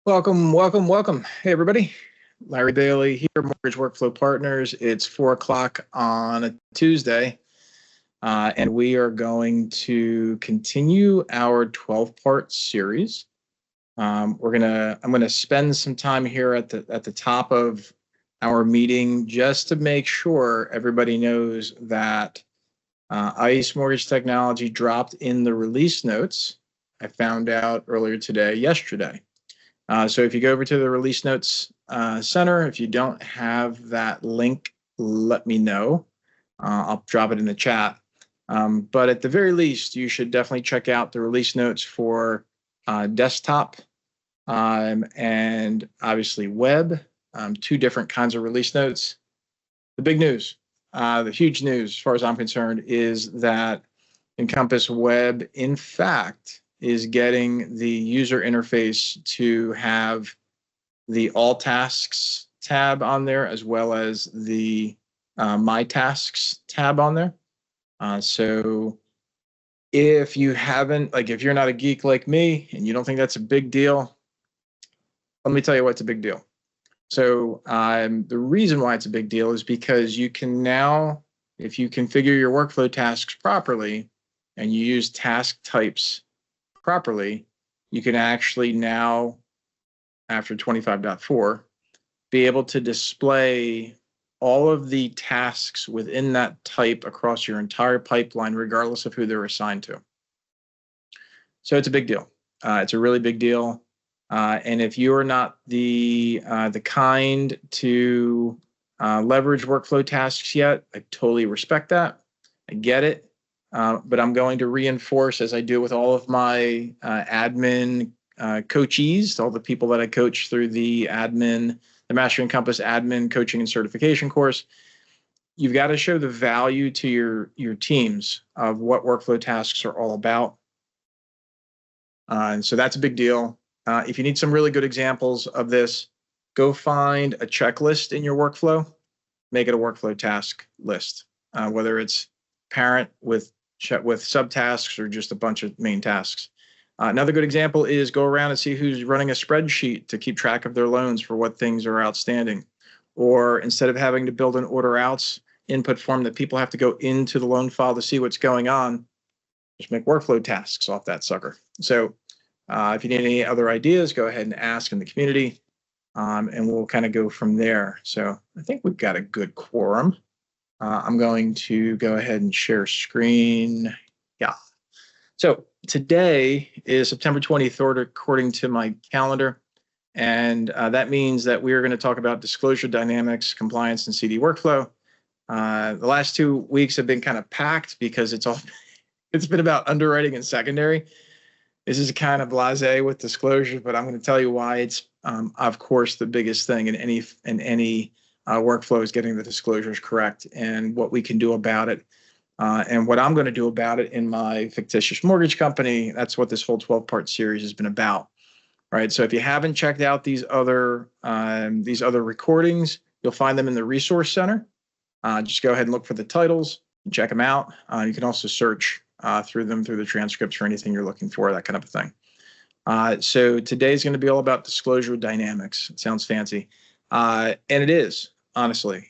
Welcome, welcome, welcome. Hey, everybody. Larry Bailey here, Mortgage Workflow Partners. It's 4 o'clock on a Tuesday, and we are going to continue our 12-part series. I'm gonna spend some time here at the top of our meeting just to make sure everybody knows that ICE Mortgage Technology dropped in the release notes. I found out yesterday. So if you go over to the release notes center, if you don't have that link, let me know. I'll drop it in the chat. But at the very least, you should definitely check out the release notes for desktop and obviously web, two different kinds of release notes. The big news, the huge news, as far as I'm concerned, is that Encompass Web, in fact, is getting the user interface to have the all tasks tab on there, as well as the my tasks tab on there. So if you haven't, if you're not a geek like me and you don't think that's a big deal, let me tell you what's a big deal. So the reason why it's a big deal is because you can now, if you configure your workflow tasks properly and you use task types properly, you can actually now, after 25.4, be able to display all of the tasks within that type across your entire pipeline, regardless of who they're assigned to. So it's a big deal. It's a really big deal. And if you're not the kind to leverage workflow tasks yet, I totally respect that. I get it. But I'm going to reinforce, as I do with all of my admin coachees, all the people that I coach through the Master Encompass admin coaching and certification course. You've got to show the value to your teams of what workflow tasks are all about. And so that's a big deal. If you need some really good examples of this, go find a checklist in your workflow, make it a workflow task list, whether it's parent with subtasks or just a bunch of main tasks. Another good example is go around and see who's running a spreadsheet to keep track of their loans for what things are outstanding. Or instead of having to build an order outs input form that people have to go into the loan file to see what's going on, just make workflow tasks off that sucker. So if you need any other ideas, go ahead and ask in the community, and we'll kind of go from there. So I think we've got a good quorum. I'm going to go ahead and share screen. Yeah. So today is September 23rd, according to my calendar. And that means that we are going to talk about disclosure dynamics, compliance, and CD workflow. The last 2 weeks have been kind of packed because it's been about underwriting and secondary. This is kind of blasé with disclosure, but I'm going to tell you why it's, of course, the biggest thing in any workflow is getting the disclosures correct and what we can do about it. And what I'm going to do about it in my fictitious mortgage company. That's what this whole 12-part series has been about. Right. So if you haven't checked out these other recordings, you'll find them in the resource center. Just go ahead and look for the titles and check them out. You can also search through the transcripts for anything you're looking for, that kind of a thing. So today's going to be all about disclosure dynamics. It sounds fancy. And it is, honestly.